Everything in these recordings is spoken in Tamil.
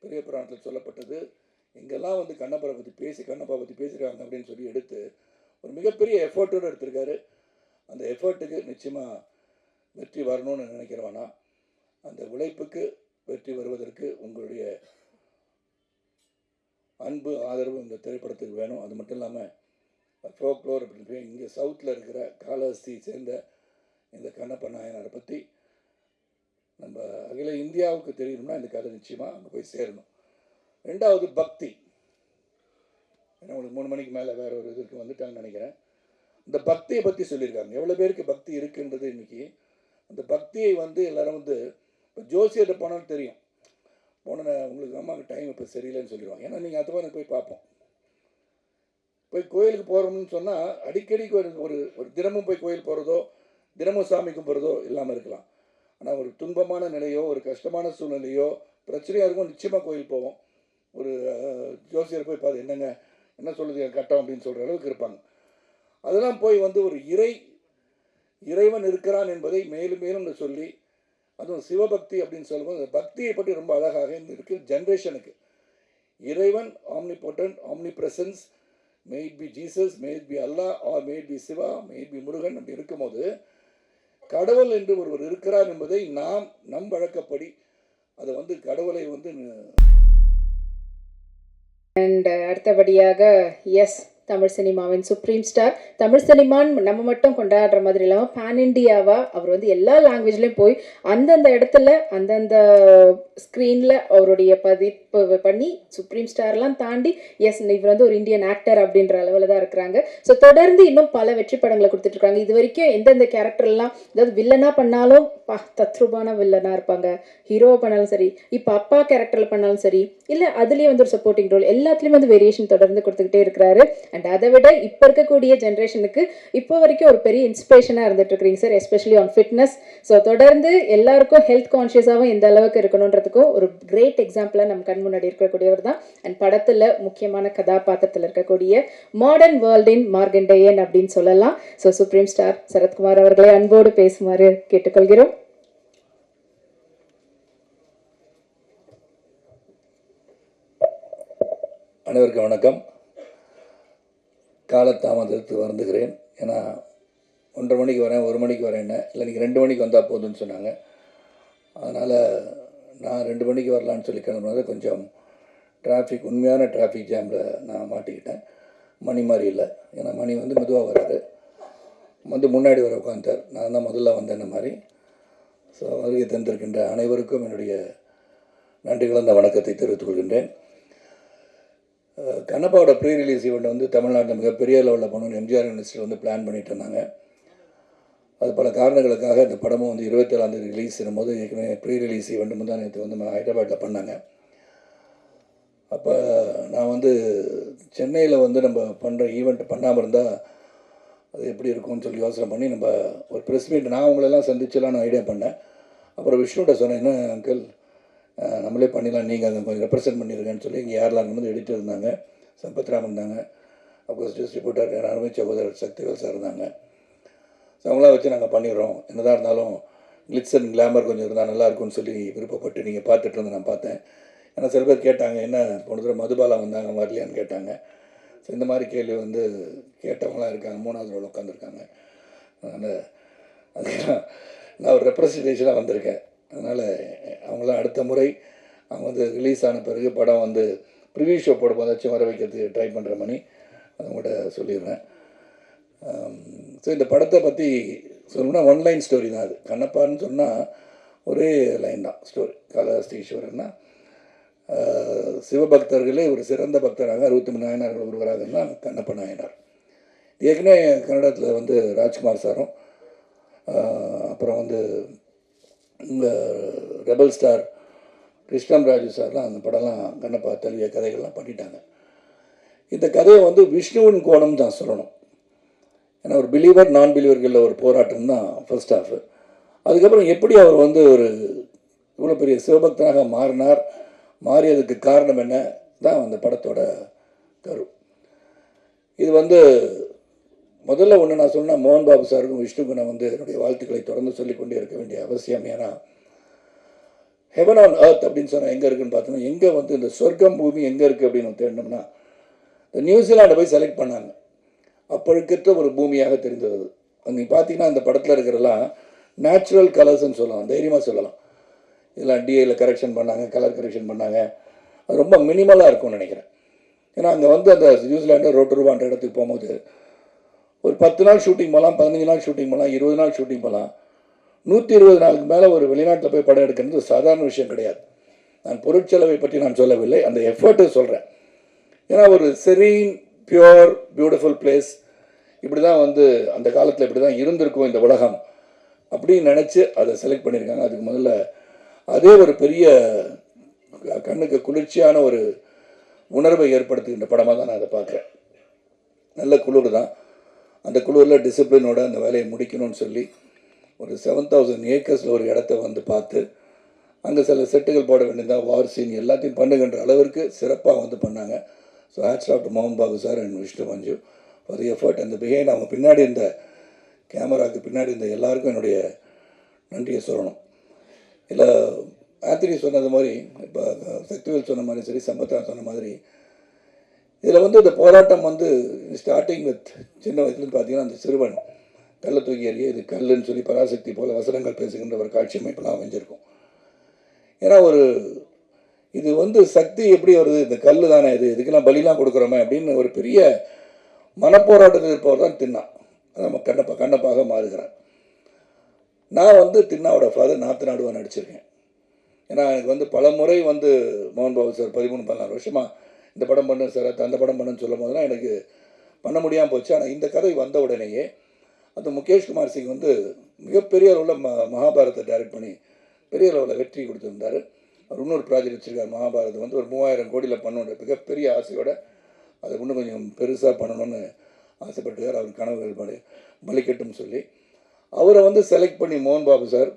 பெரிய புராணத்தில் சொல்லப்பட்டது. எங்கெல்லாம் வந்து கண்ணப்பரை பற்றி கண்ணப்பா பற்றி பேசியிருக்காங்க அப்படின்னு சொல்லி எடுத்து ஒரு மிகப்பெரிய எஃபர்ட்டோடு எடுத்திருக்காரு. அந்த எஃபர்ட்டுக்கு நிச்சயமாக வெற்றி வரணும்னு நினைக்கிறவானா, அந்த உழைப்புக்கு வெற்றி வருவதற்கு உங்களுடைய அன்பு ஆதரவு இந்த திரைப்படத்துக்கு வேணும். அது மட்டும் இல்லாமல் ஃபோக்லோர் அப்படின்னு இங்கே சவுத்தில் இருக்கிற காலஹஸ்தி சேர்ந்த இந்த கண்ணப்ப நாயனாரை பற்றி நம்ம அகில இந்தியாவுக்கு தெரியணும்னா இந்த கதை நிச்சயமாக அங்கே போய் சேரணும். ரெண்டாவது பக்தி. ஏன்னா உங்களுக்கு 3 மணிக்கு மேலே வேறு ஒரு இதுக்கு வந்துட்டாங்கன்னு நினைக்கிறேன். இந்த பக்தியை பற்றி சொல்லியிருக்காங்க. எவ்வளோ பேருக்கு பக்தி இருக்குன்றது இன்றைக்கி. அந்த பக்தியை வந்து எல்லோரும் வந்து இப்போ ஜோசியர்கிட்ட போனாலும் தெரியும். போன உங்களுக்கு அம்மாவுக்கு டைம் இப்போ சரியில்லைன்னு சொல்லிடுவாங்க. ஏன்னா நீங்கள் அது மாதிரி போய் பார்ப்போம். போய் கோயிலுக்கு போகிறோம்னு சொன்னால் அடிக்கடிக்கு ஒரு ஒரு தினமும் போய் கோயில் போகிறதோ தினமும் சாமி கும்பிட்றதோ இல்லாமல் இருக்கலாம். ஆனால் ஒரு துன்பமான நிலையோ ஒரு கஷ்டமான சூழ்நிலையோ பிரச்சனையாக இருக்கும், நிச்சயமாக கோயில் போவோம். ஒரு ஜோசியர் போய் பார்த்து என்னங்க என்ன சொல்லுது கட்டம் அப்படின்னு சொல்கிற அளவுக்கு இருப்பாங்க. அதெல்லாம் போய் வந்து ஒரு இறைவன் இருக்கிறான் என்பதை மேலும் மேலும் சொல்லி, அதுவும் சிவபக்தி அப்படின்னு சொல்லும்போது அந்த பக்தியை பற்றி ரொம்ப அழகாக இருக்குது. ஜென்ரேஷனுக்கு இறைவன் omnipotent, omnipresence, may it be Jesus, may it be Allah, or may it be Shiva, may it be Murugan அப்படி இருக்கும்போது கடவுள் என்று ஒருவர் இருக்கிறார் என்பதை நாம் நம் வழக்கப்படி அதை வந்து கடவுளை வந்து அண்ட் அடுத்தபடியாக எஸ் தமிழ் சினிமாவின் சுப்ரீம் ஸ்டார். தமிழ் சினிமான்னு நம்ம மட்டும் கொண்டாடுற மாதிரி இல்லாமல் பேன் இண்டியாவா அவர் வந்து எல்லா லாங்குவேஜ்லேயும் போய் அந்தந்த இடத்துல அந்தந்த ஸ்க்ரீனில் அவருடைய பதிப்பு பண்ணி சுப்ரீம் ஸ்டார்லாம் தாண்டி எஸ் இவர் வந்து ஒரு இந்தியன் ஆக்டர் அப்படின்ற அளவில் தான் இருக்கிறாங்க. ஸோ தொடர்ந்து இன்னும் பல வெற்றி படங்களை கொடுத்துட்ருக்காங்க. இது வரைக்கும் எந்தெந்த கேரக்டர்லாம், அதாவது வில்லனாக பண்ணாலும் தத்ரூபான வில்லனாக இருப்பாங்க, ஹீரோவை பண்ணாலும் சரி, இப்போ அப்பா கேரக்டரில் பண்ணாலும் சரி, இல்லை அதுலேயே வந்து ஒரு சப்போர்ட்டிங் ரோல், எல்லாத்துலேயுமே வந்து வேரியேஷன் தொடர்ந்து கொடுத்துக்கிட்டே இருக்கிறாரு. அண்ட் அதை விட இப்போ இருக்கக்கூடிய ஜென்ரேஷனுக்கு இப்போ வரைக்கும் ஒரு பெரிய இன்ஸ்பிரேஷனாக இருந்துட்டு இருக்கிறீங்க sir, especially on fitness. So தொடர்ந்து எல்லாருக்கும் ஹெல்த் கான்ஷியஸாகவும் எந்த அளவுக்கு இருக்கணுன்றதுக்கும் ஒரு கிரேட் எக்ஸாம்பிளாக நம்ம கண் முன்னாடி இருக்கக்கூடியவர் தான். அண்ட் படத்தில் முக்கியமான கதாபாத்திரத்தில் இருக்கக்கூடிய மாடர்ன் வேர்ல்டின் மார்கண்டேயன் அப்படின்னு சொல்லலாம். ஸோ சுப்ரீம் ஸ்டார் சரத்குமார் அவர்களை அன்போடு பேசுமாறு கேட்டுக்கொள்கிறோம். அனைவருக்கும் வணக்கம். காலதாமதத்துக்கு வருந்துகிறேன். ஏன்னா 1:30 மணிக்கு வரேன், 1 மணிக்கு வரேன்னு இல்லை, நீங்கள் 2 மணிக்கு வந்தால் போதும்னு சொன்னாங்க. அதனால் நான் 2 மணிக்கு வரலான்னு சொல்லி கிளம்புனது கொஞ்சம் டிராஃபிக், உண்மையான டிராஃபிக் ஜாமில் நான் மாட்டிக்கிட்டேன். மணி மாதிரி இல்லை. ஏன்னா மணி வந்து மெதுவாக வராது, வந்து முன்னாடி வர உட்காந்துட்டார். நான் தான் முதல்ல வந்தேன்ன மாதிரி. ஸோ வருகை தந்திருக்கின்ற அனைவருக்கும் என்னுடைய நன்றி கலந்த வணக்கத்தை தெரிவித்துக் கொள்கின்றேன். கண்ணப்பாவோட ப்ரீ ரிலீஸ் ஈவெண்ட் வந்து தமிழ்நாட்டில் மிகப்பெரிய லெவலில் பண்ணணும்னு எம்ஜிஆர் யூனிவர்சிட்டியில் வந்து பிளான் பண்ணிட்டு இருந்தாங்க. அது பல காரணங்களுக்காக இந்த படமும் வந்து 27ஆம் தேதி ரிலீஸ் பண்ணும்போது ஏற்கனவே ப்ரீ ரிலீஸ் ஈவெண்ட் வந்து நேற்று வந்து ஹைதராபாத்தில் பண்ணாங்க. அப்போ நான் வந்து சென்னையில் வந்து நம்ம பண்ணுற ஈவெண்ட் பண்ணாமல் இருந்தால் அது எப்படி இருக்கும்னு சொல்லி யோசனை பண்ணி நம்ம ஒரு ப்ரெஸ் மீட் நான் உங்களெல்லாம் சந்திச்சலாம் நான் ஐடியா பண்ணேன். அப்புறம் விஷ்ணுகிட்ட சொன்னேன், என்ன அங்கிள் நம்மளே பண்ணிடலாம், நீங்கள் அங்கே கொஞ்சம் ரெப்ரசென்ட் பண்ணியிருக்கேன்னு சொல்லி இங்கே யாரெல்லாம் வந்து எடிட்டர் இருந்தாங்க, சம்பத்ராமன் இருந்தாங்க, அப்கோர்ஸ் டிஸ்ட்ரிபியூட்டர் அருமை சகோதரர் சக்திவேல் சார் இருந்தாங்க. ஸோ அவங்களாம் வச்சு நாங்கள் பண்ணிடுறோம், என்னதான் இருந்தாலும் கிளிட்ஸ் அண்ட் கிளாமர் கொஞ்சம் இருந்தால் நல்லாயிருக்கும்னு சொல்லி விருப்பப்பட்டு நீங்கள் பார்த்துட்டு இருந்து நான் பார்த்தேன். ஏன்னா சில பேர் கேட்டாங்க, என்ன போன தடவை மதுபாலா வந்தாங்க வரலையான்னு கேட்டாங்க. ஸோ இந்த மாதிரி கேள்வி வந்து கேட்டவங்களாம் இருக்காங்க, 3வது ரோல் உட்காந்துருக்காங்க. அதனால் அதுக்கெல்லாம் நான் ஒரு ரெப்ரஸன்டேஷனாக வந்திருக்கேன். அதனால் அவங்களாம் அடுத்த முறை அவங்க வந்து ரிலீஸ் ஆன பிறகு படம் வந்து ப்ரிவியூ ஷோ போட போதாச்சும் வர வைக்கிறதுக்கு ட்ரை பண்ணுற மணி அதை கூட சொல்லிடுறேன். ஸோ இந்த படத்தை பற்றி சொல்லணும்னா 1 லைன் ஸ்டோரி தான் அது. கண்ணப்பான்னு சொன்னால் ஒரே லைன் தான் ஸ்டோரி. காளஹஸ்தீஸ்வரர்னா சிவபக்தர்களே ஒரு சிறந்த பக்தராக 63 நாயனார்கள் ஒருவராக தான் கண்ணப்ப நாயனார். ஏற்கனவே கன்னடத்தில் வந்து ராஜ்குமார் சாரும் அப்புறம் வந்து இந்த ரெபல் ஸ்டார் கிருஷ்ணம் ராஜு சார்லாம் அந்த படம்லாம் கண்ணப்பா தழுவிய கதைகள்லாம் பண்ணிட்டாங்க. இந்த கதையை வந்து விஷ்ணுவின் கோணம் தான் சொல்லணும். ஏன்னா ஒரு பிலீவர் நான் பிலீவர்களில் ஒரு போராட்டம் தான் ஃபர்ஸ்ட் ஹாஃப். அதுக்கப்புறம் எப்படி அவர் வந்து ஒரு இவ்வளோ பெரிய சிவபக்தனாக மாறியதுக்கு காரணம் என்ன தான் அந்த படத்தோட கரு. இது வந்து முதல்ல ஒன்று நான் சொன்னால் மோகன் பாபு சாருக்கும் விஷ்ணுக்கு நான் வந்து என்னுடைய வாழ்த்துக்களை தொடர்ந்து சொல்லிக்கொண்டே இருக்க வேண்டிய அவசியம். ஏன்னா ஹெவன் ஆன் எர்த் அப்படின்னு சொன்னால் எங்கே இருக்குன்னு பார்த்தோம்னா, எங்கே வந்து இந்த சொர்க்கம் பூமி எங்கே இருக்குது அப்படின்னு தேடினோம்னா, இந்த நியூசிலாண்டை போய் செலக்ட் பண்ணாங்க. அப்பழுக்கற்ற ஒரு பூமியாக தெரிந்தது. அங்கே பார்த்தீங்கன்னா அந்த படத்தில் இருக்கிறலாம் நேச்சுரல் கலர்ஸ்ன்னு சொல்லலாம், தைரியமாக சொல்லலாம். இதெல்லாம் டிஏயில் கரெக்ஷன் பண்ணாங்க, கலர் கரெக்ஷன் பண்ணாங்க. அது ரொம்ப மினிமலாக இருக்கும்னு நினைக்கிறேன். ஏன்னா அங்கே வந்து அந்த நியூசிலாண்டு ரோட்டருவான்ற இடத்துக்கு போகும்போது ஒரு 10 நாள் ஷூட்டிங் போகலாம், 15 நாள் ஷூட்டிங் போகலாம், 20 நாள் ஷூட்டிங் போகலாம். 120 நாளுக்கு மேலே ஒரு வெளிநாட்டில் போய் படம் எடுக்கிறது சாதாரண விஷயம் கிடையாது. நான் பொருட்செலவை பற்றி நான் சொல்லவில்லை, அந்த எஃபர்ட்டை சொல்கிறேன். ஏன்னா ஒரு செரீன், பியூர், பியூட்டிஃபுல் பிளேஸ், இப்படி தான் வந்து அந்த காலத்தில் இப்படி தான் இருந்திருக்கும் இந்த உலகம் அப்படின்னு நினச்சி அதை செலக்ட் பண்ணியிருக்காங்க. அதுக்கு முதல்ல அதே ஒரு பெரிய கண்ணுக்கு குளிர்ச்சியான ஒரு உணர்வை ஏற்படுத்துகின்ற படமாக தான் நான் அதை பார்க்குறேன். நல்ல குளிர் தான். அந்த குளிரில் டிசிப்ளினோட அந்த வேலையை முடிக்கணும்னு சொல்லி ஒரு 7000 ஏக்கர்ஸில் ஒரு இடத்த வந்து பார்த்து அங்கே சில செட்டுகள் போட வேண்டியதாக வார் சீன் எல்லாத்தையும் பண்ணுகின்ற அளவிற்கு சிறப்பாக வந்து பண்ணாங்க. ஸோ ஹேட்ஸ் ஆஃப் டு மோகன் Babu sir and Vishnu Manju for the effort அந்த பிஹைண்ட். அவங்க பின்னாடி இந்த கேமராவுக்கு பின்னாடி இந்த எல்லாருக்கும் என்னுடைய நன்றியை சொல்லணும். இல்லை ஆத்திரி சொன்னது மாதிரி, இப்போ சக்திவேல் சொன்ன மாதிரி சரி, சம்பத்தா சொன்ன மாதிரி, இதில் வந்து இந்த போராட்டம் வந்து ஸ்டார்டிங் வித் சின்ன வயசுலேருந்து பார்த்தீங்கன்னா அந்த சிறுவன் கல்லை தூக்கி எறிய இது கல்லுன்னு சொல்லி பராசக்தி போல் வசனங்கள் பேசுகின்ற ஒரு காட்சி அமைப்பெல்லாம் அமைஞ்சிருக்கும். ஏன்னா ஒரு இது வந்து சக்தி எப்படி வருது, இந்த கல் தானே இது, இதுக்கெல்லாம் பலிலாம் கொடுக்குறோமே அப்படின்னு ஒரு பெரிய மனப்போராட்டத்தில் இருப்பவர் தான் தின்னா. நம்ம கண்ணப்பாக மாறுகிறார். நான் வந்து தின்னாவோட ஃபாதர் நாற்று நாடுவா நடிச்சிருக்கேன். ஏன்னா எனக்கு வந்து பல முறை வந்து மோகன் பாபு சார் 13-14 வருஷமாக இந்த படம் பண்ணு சார், அந்த படம் பண்ணுன்னு சொல்லும் போதெல்லாம் எனக்கு பண்ண முடியாமல் போச்சு. ஆனால் இந்த கதை வந்த உடனேயே அந்த முகேஷ் குமார் சிங் வந்து மிகப்பெரிய அளவில் மகாபாரத்தை டைரக்ட் பண்ணி பெரிய அளவில் வெற்றி கொடுத்துருந்தார். அவர் இன்னொரு ப்ராஜெக்ட் வச்சுருக்கார். மகாபாரதம் வந்து ஒரு 3000 கோடியில் பண்ணணும் மிகப்பெரிய ஆசையோடு அதை இன்னும் கொஞ்சம் பெருசாக பண்ணணும்னு ஆசைப்பட்டுக்கார். அவர் கனவுகள் பலிக்கட்டும்னு சொல்லி அவரை வந்து செலக்ட் பண்ணி மோகன் பாபு சார்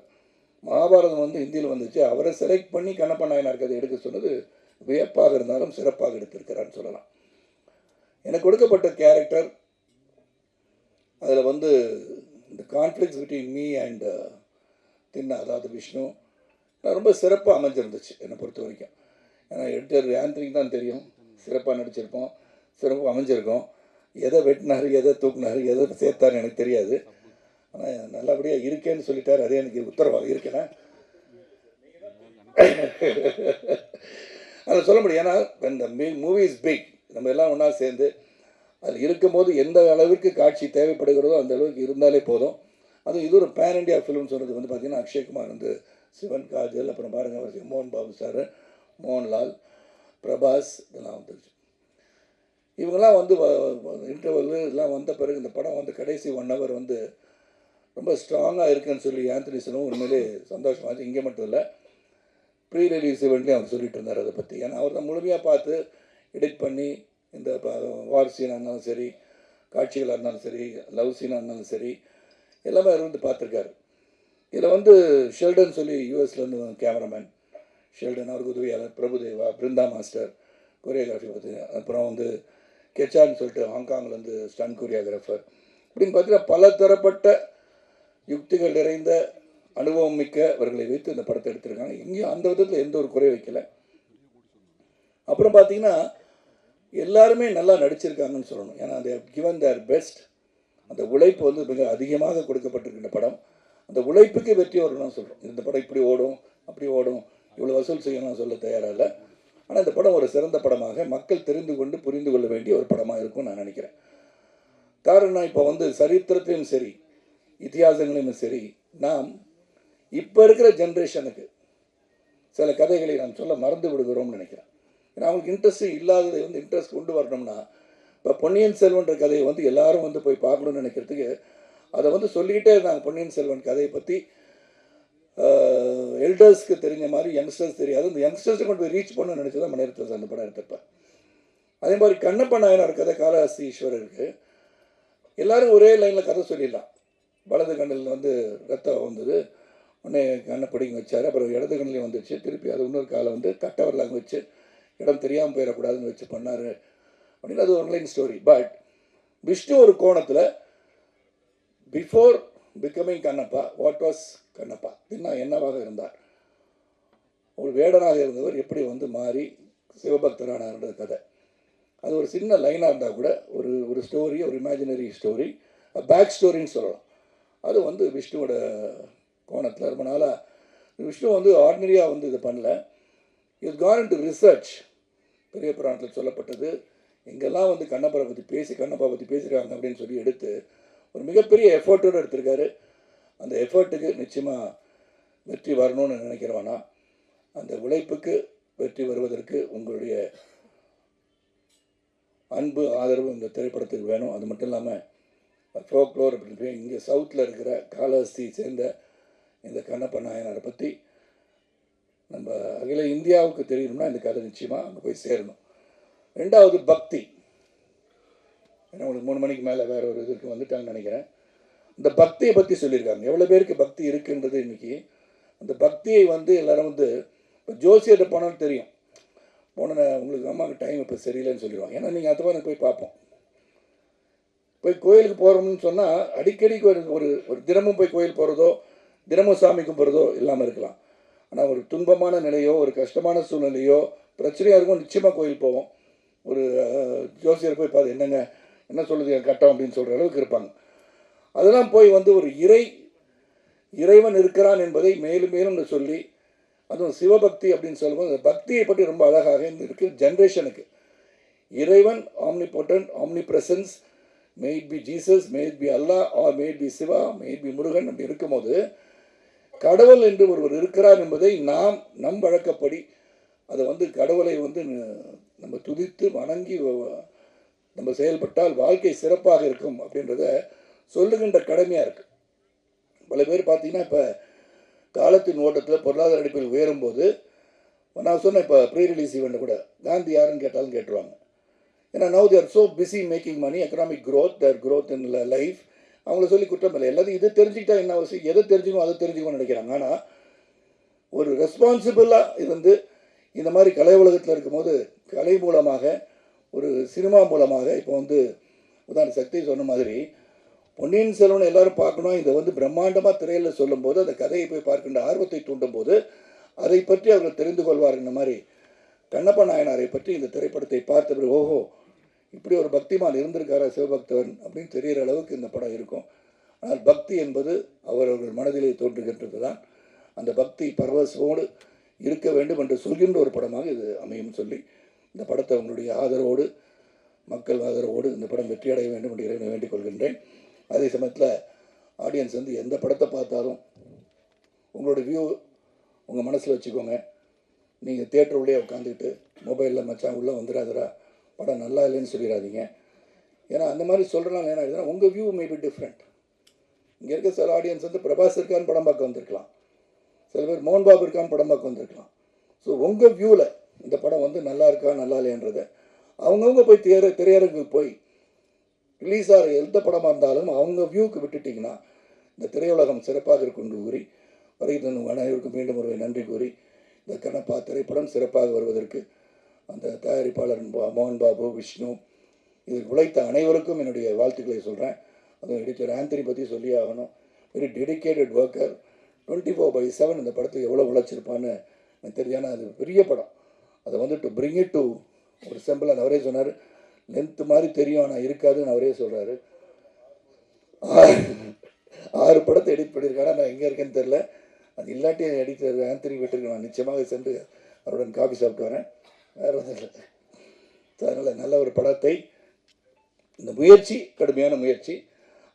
மகாபாரதம் வந்து ஹிந்தியில் வந்துச்சு, அவரை செலக்ட் பண்ணி கண்ணப்ப நாயனார் கதை எடுக்க சொன்னது வியப்பாக இருந்தாலும் சிறப்பாக எடுத்திருக்கிறான்னு சொல்லலாம். எனக்கு கொடுக்கப்பட்ட கேரக்டர் அதில் வந்து இந்த கான்ஃப்ளிக்ஸ் பிட்வீன் மீ அண்ட் தின்னா, அதாவது விஷ்ணு, ரொம்ப சிறப்பாக அமைஞ்சிருந்துச்சு என்னை பொறுத்த வரைக்கும். ஏன்னா எடிட்டர் ஆந்தனிக்கு தான் தெரியும், சிறப்பாக நடிச்சிருப்போம், சிறப்பாக அமைஞ்சிருக்கோம். எதை வெட்டினார், எதை தூக்குனார், எதை சேர்த்தார் எனக்கு தெரியாது. ஆனால் நல்லபடியாக இருக்கேன்னு சொல்லிட்டார், அதே எனக்கு உத்தரவாக இருக்கேன்னா அதை சொல்ல முடியும். ஏன்னா இந்த மூவி இஸ் பிக், நம்ம எல்லாம் ஒன்றா சேர்ந்து அதில் இருக்கும்போது எந்த அளவிற்கு காட்சி தேவைப்படுகிறதோ அந்த அளவுக்கு இருந்தாலே போதும். அதுவும் இது ஒரு பேன் இண்டியா ஃபிலிம் சொன்னது வந்து பார்த்திங்கன்னா அக்ஷய்குமார் வந்து, சிவன், காஜல், அப்புறம் பாருங்கள் மோகன் பாபு சார், மோகன்லால், பிரபாஸ், இதெல்லாம் வந்துருச்சு. இவங்கெல்லாம் வந்து இன்டர்வல் இதெல்லாம் வந்த பிறகு இந்த படம் வந்து கடைசி 1 hour வந்து ரொம்ப ஸ்ட்ராங்காக இருக்குன்னு சொல்லி ஆந்தனி சொல்லவும் உண்மையிலே சந்தோஷமாக. இங்கே மட்டும் இல்லை, ப்ரீ ரிலீஸ் இவெண்ட்லேயும் அவர் சொல்லிட்டு இருந்தார் அதை பற்றி. ஏன்னா அவர் தான் முழுமையாக பார்த்து எடிட் பண்ணி இந்த வார் சீனாக இருந்தாலும் சரி, காட்சிகளாக இருந்தாலும் சரி, லவ் சீனாக இருந்தாலும் சரி, எல்லாமே அவர் வந்து பார்த்துருக்காரு. இதில் வந்து ஷெல்டன் சொல்லி யூஎஸ்லேருந்து கேமராமேன் ஷெல்டன், அவருக்கு உதவியாளர் பிரபுதேவா, பிருந்தா மாஸ்டர் கொரியோகிராஃபி பார்த்து, அப்புறம் வந்து கெச்சான்னு சொல்லிட்டு ஹாங்காங்லேருந்து ஸ்டன் கொரியோகிராஃபர், அப்படின்னு பார்த்தீங்கன்னா பல தரப்பட்ட யுக்திகள் நிறைந்த அனுபவம் மிக்கவர்களை வைத்து இந்த படத்தை எடுத்திருக்காங்க. இங்கேயும் அந்த விதத்தில் எந்த ஒரு குறை வைக்கலை. அப்புறம் பார்த்தீங்கன்னா எல்லாருமே நல்லா நடிச்சிருக்காங்கன்னு சொல்லணும். ஏன்னா அந்த கிவன் தேர் பெஸ்ட். அந்த உழைப்பு வந்து மிக அதிகமாக கொடுக்கப்பட்டிருக்கின்ற படம். அந்த உழைப்புக்கு வெற்றி வரணும்னு சொல்கிறோம். இந்த படம் இப்படி ஓடும், அப்படி ஓடும், இவ்வளோ வசூல் செய்யணும்னு சொல்ல தயாராக இல்லை. ஆனால் இந்த படம் ஒரு சிறந்த படமாக மக்கள் தெரிந்து கொண்டு புரிந்து கொள்ள வேண்டிய ஒரு படமாக இருக்கும்னு நான் நினைக்கிறேன். காரணம் இப்போ வந்து சரித்திரத்திலையும் சரி, இதிகாசங்களையும் சரி, நாம் இப்போ இருக்கிற ஜென்ரேஷனுக்கு சில கதைகளை நாம் சொல்ல மறந்து விடுகிறோம்னு நினைக்கிறேன். ஏன்னா அவங்களுக்கு இன்ட்ரெஸ்ட் இல்லாததை வந்து இன்ட்ரெஸ்ட் கொண்டு வரணும்னா, இப்போ பொன்னியின் செல்வன்ற கதையை வந்து எல்லாரும் வந்து போய் பார்க்கணுன்னு நினைக்கிறதுக்கு அதை வந்து சொல்லிக்கிட்டே இருந்தாங்க. பொன்னியின் செல்வன் கதையை பற்றி எல்டர்ஸ்க்கு தெரிஞ்ச மாதிரி யங்ஸ்டர்ஸ் தெரியாது. அந்த யங்ஸ்டர்ஸை கொண்டு போய் ரீச் பண்ணணும்னு நினச்சி தான் மணிரத்னம் அந்த படம் எடுத்திருப்பேன். அதே மாதிரி கண்ணப்ப நாயனார் கதை, காளஹஸ்தி ஈஸ்வரருக்கு எல்லோரும் ஒரே லைனில் கதை சொல்லிடலாம். வலது கண்ணில் வந்து ரத்தம் வந்தது, உடனே கண்ணை பிடிங்க வச்சார், அப்புறம் இடது கண்ணிலையும் வந்துச்சு, திருப்பி அது இன்னொரு காலை வந்து கட்டவரலாங்க வச்சு இடம் தெரியாமல் போயிடக்கூடாதுன்னு வச்சு பண்ணார் அப்படின்னு அது ஒன்லைன் ஸ்டோரி. பட் விஷ்ணு ஒரு கோணத்தில் before becoming Kannappa, what was Kannappa, தின்னா என்னவாக இருந்தார், ஒரு வேடனாக இருந்தவர் எப்படி வந்து மாறி சிவபக்தரானார்ன்ற கதை. அது ஒரு சின்ன லைனாக இருந்தால் கூட ஒரு ஒரு ஸ்டோரி, ஒரு இமேஜினரி ஸ்டோரி, பேக் ஸ்டோரின்னு சொல்லலாம். அது வந்து விஷ்ணுவோட கோணத்தில் ரொம்ப நாளாக விஷ்ணு வந்து ஆர்டினரியாக வந்து இது பண்ணல. Is Khan to research. பெரிய புராணத்தில் சொல்லப்பட்டது, எங்கெல்லாம் வந்து கண்ணப்பரை பற்றி கண்ணப்பா பற்றி பேசியிருக்காங்க அப்படின்னு சொல்லி எடுத்து ஒரு மிகப்பெரிய எஃபர்ட்டோடு எடுத்திருக்காரு. அந்த எஃபர்ட்டுக்கு நிச்சயமாக வெற்றி வரணும்னு நினைக்கிறவானா, அந்த உழைப்புக்கு வெற்றி வருவதற்கு உங்களுடைய அன்பு ஆதரவு இந்த திரைப்படத்துக்கு வேணும். அது மட்டும் இல்லாமல் ஃபோக்லோர் அப்படின்னு இங்கே சவுத்தில் இருக்கிற காலஹஸ்தி சேர்ந்த இந்த கண்ணப்ப நாயனாரை பற்றி நம்ம அகில இந்தியாவுக்கு தெரியணும்னா இந்த கதை நிச்சயமாக அங்கே போய் சேரணும். ரெண்டாவது பக்தி. ஏன்னா உங்களுக்கு 3 மணிக்கு மேலே வேறு ஒரு இதுக்கு வந்துட்டாங்கன்னு நினைக்கிறேன். இந்த பக்தியை பற்றி சொல்லியிருக்காங்க. எவ்வளோ பேருக்கு பக்தி இருக்குன்றது இன்றைக்கி. அந்த பக்தியை வந்து எல்லோரும் வந்து இப்போ ஜோசியர்கிட்ட போனாலும் தெரியும், போன உங்களுக்கு அம்மாவுக்கு டைம் இப்போ சரியில்லைன்னு சொல்லிடுவாங்க. ஏன்னா நீங்கள் அது மாதிரி போய் பார்ப்போம். போய் கோயிலுக்கு போகிறோம்னு சொன்னால் அடிக்கடி ஒரு ஒரு தினமும் போய் கோயில் போகிறதோ தினமும் சாமி கும்பிட்றதோ இல்லாமல் இருக்கலாம். ஆனால் ஒரு துன்பமான நிலையோ ஒரு கஷ்டமான சூழ்நிலையோ பிரச்சனையாக இருக்கும், நிச்சயமாக கோயில் போவோம். ஒரு ஜோசியர் போய் பார்த்து என்னங்க என்ன சொல்லுது என் கட்டம் அப்படின்னு சொல்கிற அளவுக்கு இருப்பாங்க. அதெல்லாம் போய் வந்து ஒரு இறைவன் இருக்கிறான் என்பதை மேலும் மேலும் சொல்லி, அதுவும் சிவபக்தி அப்படின்னு சொல்லும்போது அந்த பக்தியை பற்றி ரொம்ப அழகாக இருக்குது ஜென்ரேஷனுக்கு. இறைவன் omnipotent, omnipresence, may it be Jesus, may it be Allah, or may it be Shiva, may it be Murugan அப்படி இருக்கும்போது கடவுள் என்று ஒருவர் இருக்கிறார் என்பதை நம் வழக்கப்படி அதை வந்து கடவுளை வந்து நம்ம துதித்து வணங்கி நம்ம செயல்பட்டால் வாழ்க்கை சிறப்பாக இருக்கும் அப்படின்றத சொல்லுகின்ற கடமையாக இருக்குது. பல பேர் பார்த்தீங்கன்னா இப்போ காலத்தின் ஓட்டத்தில் பொருளாதார அடிப்பில் உயரும்போது நான் சொன்னேன், இப்போ ப்ரீ ரிலீஸ் ஈவெண்ட்டை கூட காந்தி யாருன்னு கேட்டாலும் கேட்டுருவாங்க. ஏன்னா now they're so busy making money, economic growth, their growth in life. அவங்கள சொல்லி குற்றம் இல்லை. எல்லாத்தையும் இது தெரிஞ்சுக்கிட்டா என்ன அவசியம், எதை தெரிஞ்சுக்கணும் அதை தெரிஞ்சுக்கணும்னு நினைக்கிறாங்க. ஆனால் ஒரு ரெஸ்பான்சிபிளாக இருந்து இந்த மாதிரி கலை உலகத்தில் இருக்கும்போது கலை மூலமாக ஒரு சினிமா மூலமாக இப்போ வந்து உதாரண சக்தி சொன்ன மாதிரி பொன்னியின் செல்வன் எல்லாரும் பார்க்கணும், இதை வந்து பிரம்மாண்டமாக திரையில் சொல்லும்போது அந்த கதையை போய் பார்க்கின்ற ஆர்வத்தை தூண்டும் போது அதை பற்றி அவர்கள் தெரிந்து கொள்வார்கள். இந்த மாதிரி கண்ணப்ப நாயனாரை பற்றி இந்த திரைப்படத்தை பார்த்த ஓஹோ இப்படி ஒரு பக்திமான் இருந்திருக்காரா சிவபக்தவன் அப்படின்னு தெரிகிற அளவுக்கு இந்த படம் இருக்கும். ஆனால் பக்தி என்பது அவரவர்கள் மனதிலே தோன்றுகின்றது தான். அந்த பக்தி பரவசோடு இருக்க வேண்டும் என்று சொல்கின்ற ஒரு படமாக இது அமையும் சொல்லி இந்த படத்தை உங்களுடைய ஆதரவோடு, மக்கள் ஆதரவோடு இந்த படம் வெற்றியடைய வேண்டும் என்று இறைவனை வேண்டிக் கொள்கின்றேன். அதே சமயத்தில் ஆடியன்ஸ் வந்து எந்த படத்தை பார்த்தாலும் உங்களோட வியூ உங்கள் மனசில் வச்சுக்கோங்க. நீங்கள் தியேட்டர் உள்ளே உட்காந்துக்கிட்டு மொபைலில் மச்சான் உள்ளே வந்துடாதரா படம் நல்லா இல்லைன்னு சொல்லிடாதீங்க. ஏன்னா அந்த மாதிரி சொல்கிறனால என்ன ஆகுதுன்னா உங்கள் வியூ மே பி டிஃப்ரெண்ட். இங்கே இருக்க சில ஆடியன்ஸ் வந்து பிரபாஸ் இருக்கான்னு படம் பார்க்க வந்திருக்கலாம், சில பேர் மோகன் பாபு இருக்கான்னு படம் பார்க்க வந்திருக்கலாம். ஸோ உங்கள் வியூவில் இந்த படம் வந்து நல்லா இருக்கா நல்லா இல்லைன்றதை அவங்கவுங்க போய் திரையரங்குக்கு போய் ரிலீஸ் ஆகிற எந்த படமாக இருந்தாலும் அவங்க வியூவுக்கு விட்டுட்டிங்கன்னா இந்த திரையுலகம் சிறப்பாக இருக்கும் கூறி வரைக்கும் அனைவருக்கும் மீண்டும் ஒரு நன்றி கூறி இந்த கண்ணப்பா திரைப்படம் சிறப்பாக வருவதற்கு அந்த தயாரிப்பாளர் மோகன் பாபு, விஷ்ணு, இதில் உழைத்த அனைவருக்கும் என்னுடைய வாழ்த்துக்களை சொல்கிறேன். அதுவும் எடிட்டர் ஆந்தனி பற்றி சொல்லி ஆகணும். வெரி டெடிக்கேட்டட் ஒர்க்கர், 24/7 இந்த படத்துக்கு எவ்வளோ உழைச்சிருப்பான்னு எனக்கு தெரியாமல் அது பெரிய படம். அதை வந்து டு பிரிங் இட் டு ஒரு சிம்பிளாக அவரே சொன்னார், லென்த்து மாதிரி தெரியும் ஆனால் இருக்காதுன்னு அவரே சொல்கிறாரு. 6 படத்தை எடிட் பண்ணியிருக்காரு. நான் எங்கே இருக்கேன்னு தெரில. அது இல்லாட்டி எடிட்டர் ஆந்தனி வீட்டுக்கு நான் நிச்சயமாக சென்று அவருடன் காஃபி சாப்பிட்டு வரேன். வேறு ஒன்றும் இல்லை. அதனால் நல்ல ஒரு படத்தை, இந்த முயற்சி கடுமையான முயற்சி,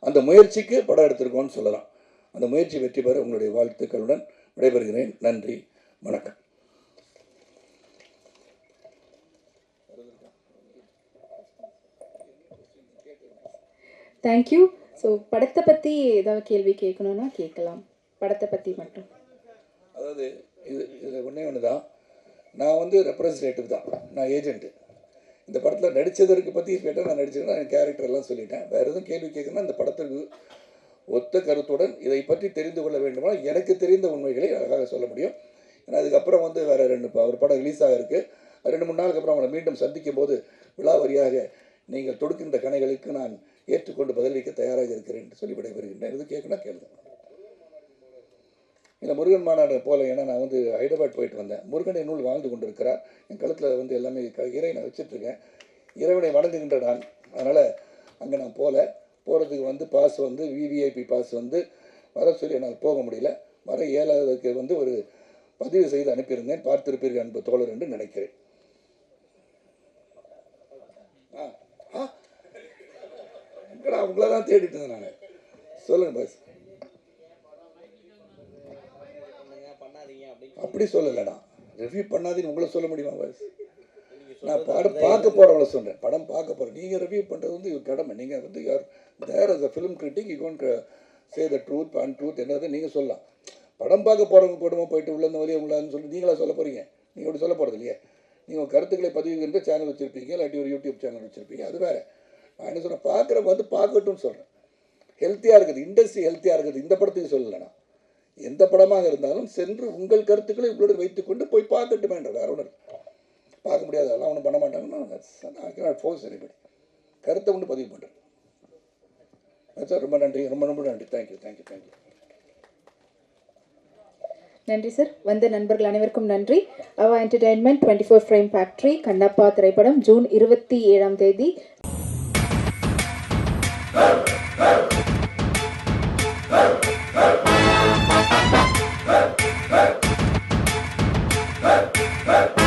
அந்த முயற்சிக்கு படம் எடுத்திருக்கோன்னு சொல்லலாம். அந்த முயற்சி வெற்றி பெற உங்களுடைய வாழ்த்துக்களுடன் விடைபெறுகிறேன். நன்றி, வணக்கம். தேங்க்யூ. ஸோ படத்தை பற்றி ஏதாவது கேள்வி கேட்கணுன்னா கேட்கலாம். படத்தை பற்றி மட்டும். அதாவது இதில் ஒன்று தான், நான் வந்து ரெப்ரஸன்டேட்டிவ் தான், நான் ஏஜென்ட்டு. இந்த படத்தில் நடித்ததற்கு பற்றி கேட்டால் நான் நடிச்சிருக்கேன், என் கேரக்டர் எல்லாம் சொல்லிட்டேன். வேறு எதுவும் கேள்வி கேட்கணும்னா இந்த படத்துக்கு ஒத்த கருத்துடன் இதை பற்றி தெரிந்து கொள்ள வேண்டுமா எனக்கு தெரிந்த உண்மைகளை அழகாக சொல்ல முடியும். ஏன்னா அதுக்கப்புறம் வந்து வேறு ஒரு படம் ரிலீஸ் ஆகிருக்கு. 2-3 நாளுக்கு அப்புறம் அவங்களை மீண்டும் சந்திக்கும் போது விழாவரியாக நீங்கள் தொடுக்கின்ற கணைகளுக்கு நான் ஏற்றுக்கொண்டு பதிலளிக்க தயாராக இருக்கிறேன் என்று சொல்லி விடைபெறுகின்றேன். இது கேட்கணும் கேளுங்க. இந்த முருகன் மாநாடு போல. ஏன்னா நான் வந்து ஹைதராபாத் போயிட்டு வந்தேன். முருகன் என்னுள் வாழ்ந்து கொண்டு இருக்கிறார். என் கழுத்தில் வந்து எல்லாமே இறை நான் வச்சுட்ருக்கேன். இறைவனை வணங்குகின்ற நான். அதனால் அங்கே நான் போகிறதுக்கு வந்து பாஸ் வந்து விவிஐபி பாஸ் வந்து வர சொல்லி என்னால் போக முடியல. வர 7வது வந்து ஒரு பதிவு செய்து அனுப்பியிருந்தேன். பார்த்திருப்பீர்கள் அன்பு தோழர் என்று நினைக்கிறேன். உங்களை தான் தேடிட்டு இருந்தேன் நான். சொல்லுங்கள் பாஸ். அப்படி சொல்லலைண்ணா, ரிவ்யூ பண்ணாதீன்னு உங்களை சொல்ல முடியுமா பாஸ்? நான் படம் பார்க்க போகிறவங்கள சொல்கிறேன். படம் பார்க்க போகிறேன். நீங்கள் ரிவ்யூ பண்ணுறது வந்து கடமை. நீங்கள் வந்து யார் there as a film critic you can't say the truth untruth என்னது நீங்கள் சொல்லலாம். படம் பார்க்க போகிறவங்க கூடமா போயிட்டு உள்ள இந்த வழியை உள்ளான்னு சொல்லி நீங்களா சொல்ல போகிறீங்க? நீங்கள் அப்படி சொல்ல போகிறது இல்லையே. நீங்கள் கருத்துக்களை பதிவுகின்ற சேனல் வச்சுருப்பீங்க, இல்லாட்டி ஒரு யூடியூப் சேனல் வச்சுருப்பீங்க. அது வேறு. நான் என்ன சொல்கிறேன், பார்க்குறவங்க வந்து பார்க்கட்டும்னு சொல்கிறேன். ஹெல்த்தியாக இருக்குது, இண்டஸ்ட்ரி ஹெல்த்தியாக இருக்குது. இந்த படத்துக்கு சொல்லலைண்ணா, எந்த படமாக இருந்தாலும் சென்று உங்கள் கருத்துக்களை உங்களோட வைத்துக்கொண்டு போய் பார்க்கட்டுமே என்ற வேற ஒன்று பார்க்க முடியாது. அதெல்லாம் ஒன்றும் பண்ண மாட்டாங்கன்னா ஃபோர்ஸ் எனிபடி. கருத்தை கொண்டு பதிவு பண்ணுறேன். சார் ரொம்ப நன்றி, ரொம்ப ரொம்ப நன்றி. Thank you thank you thank you. நன்றி சார். வந்த நண்பர்கள் அனைவருக்கும் நன்றி. அவா என்டர்டைன்மெண்ட் 24 ஃப்ரேம் ஃபேக்டரி கண்ணப்பா திரைப்படம் ஜூன் 27ஆம் தேதி Hey!